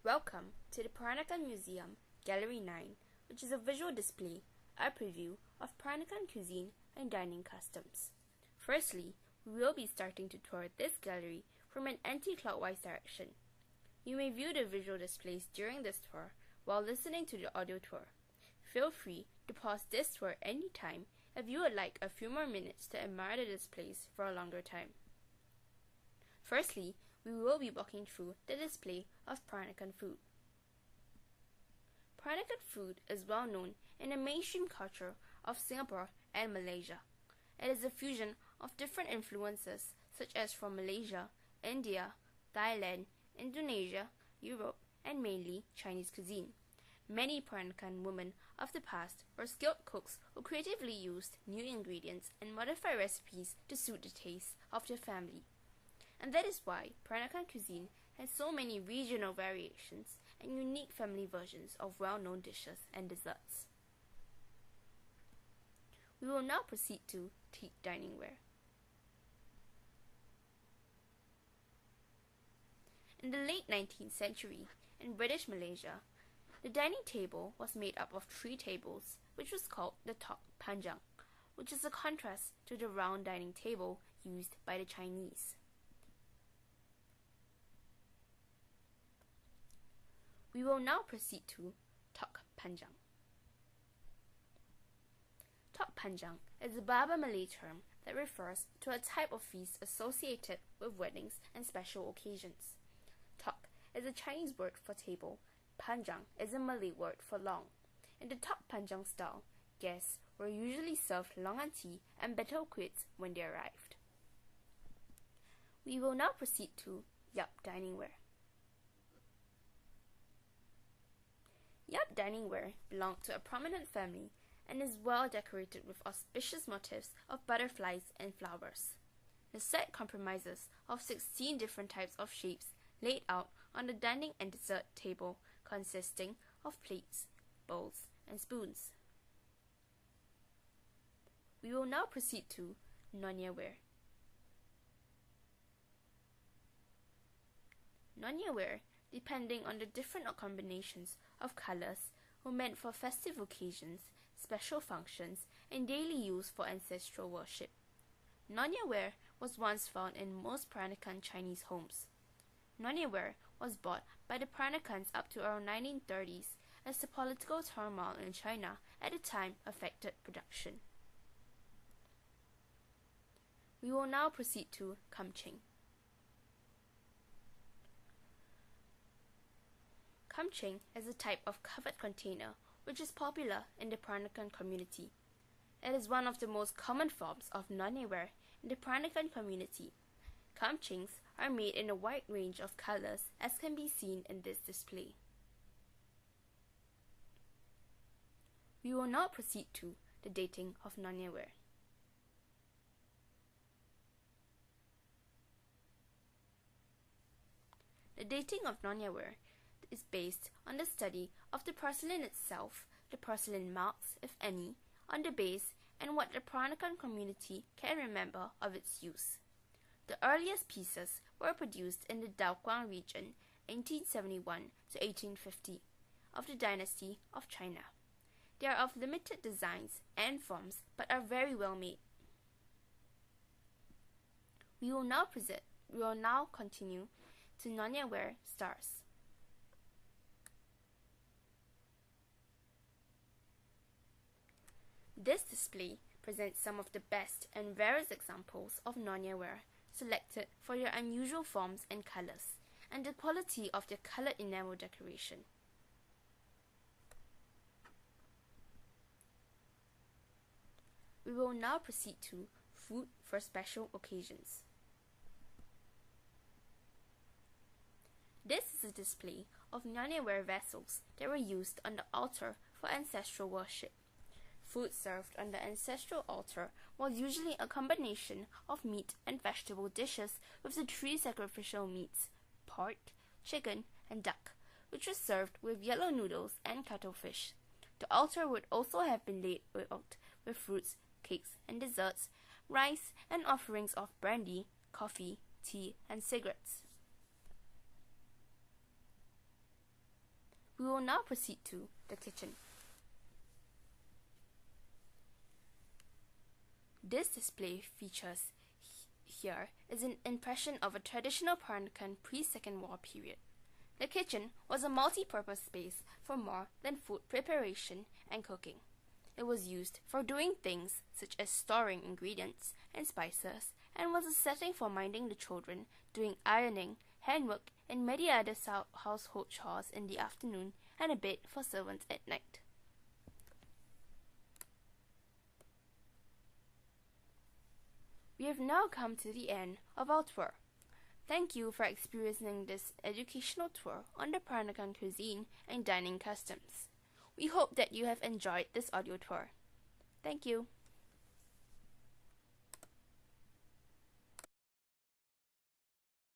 Welcome to the Peranakan Museum, Gallery 9, which is a visual display, a preview of Peranakan cuisine and dining customs. Firstly, we will be starting to tour this gallery from an anti-clockwise direction. You may view the visual displays during this tour while listening to the audio tour. Feel free to pause this tour anytime if you would like a few more minutes to admire the displays for a longer time. Firstly, we will be walking through the display of Peranakan food. Peranakan food is well known in the mainstream culture of Singapore and Malaysia. It is a fusion of different influences such as from Malaysia, India, Thailand, Indonesia, Europe, and mainly Chinese cuisine. Many Peranakan women of the past were skilled cooks who creatively used new ingredients and modified recipes to suit the taste of their family. And that is why Peranakan cuisine has so many regional variations and unique family versions of well-known dishes and desserts. We will now proceed to teak dining ware. In the late 19th century, in British Malaysia, the dining table was made up of 3 tables, which was called the tok panjang, which is a contrast to the round dining table used by the Chinese. We will now proceed to tok panjang. Tok panjang is a Bahasa Malay term that refers to a type of feast associated with weddings and special occasions. Tok is a Chinese word for table. Panjang is a Malay word for long. In the tok panjang style, guests were usually served longan tea and banquets when they arrived. We will now proceed to Yap dining ware. Yap dining ware belonged to a prominent family and is well decorated with auspicious motifs of butterflies and flowers. The set comprises of 16 different types of shapes laid out on the dining and dessert table, consisting of plates, bowls, and spoons. We will now proceed to Nonya ware. Nonya ware, depending on the different combinations of colors, were meant for festive occasions, special functions, and daily use for ancestral worship. Nonya ware was once found in most Peranakan Chinese homes. Nonya ware was bought by the Peranakans up to around 1930s as the political turmoil in China at the time affected production. We will now proceed to Kamching. Kamching is a type of covered container which is popular in the Peranakan community. It is one of the most common forms of Nonya ware in the Peranakan community. Kamchings are made in a wide range of colors, as can be seen in this display. We will now proceed to the dating of Nonya ware. The dating of Nonya ware is based on the study of the porcelain itself, the porcelain marks, if any, on the base, and what the Peranakan community can remember of its use. The earliest pieces were produced in the Daoguang region, 1871 to 1850, of the dynasty of China. They are of limited designs and forms, but are very well made. We will now continue to Nonya ware stars. This display presents some of the best and rarest examples of Nonya ware, selected for their unusual forms and colors, and the quality of their colored enamel decoration. We will now proceed to food for special occasions. This is a display of Nonya ware vessels that were used on the altar for ancestral worship. Food served on the ancestral altar was usually a combination of meat and vegetable dishes with the 3 sacrificial meats, pork, chicken, and duck, which was served with yellow noodles and cuttlefish. The altar would also have been laid out with fruits, cakes, and desserts, rice, and offerings of brandy, coffee, tea, and cigarettes. will now proceed to the kitchen. This display features here is an impression of a traditional Peranakan pre-Second War period. The kitchen was a multi-purpose space for more than food preparation and cooking. It was used for doing things such as storing ingredients and spices, and was a setting for minding the children, doing ironing, handwork, and many other household chores in the afternoon, and a bed for servants at night. We have now come to the end of our tour. Thank you for experiencing this educational tour on the Peranakan cuisine and dining customs. We hope that you have enjoyed this audio tour. Thank you.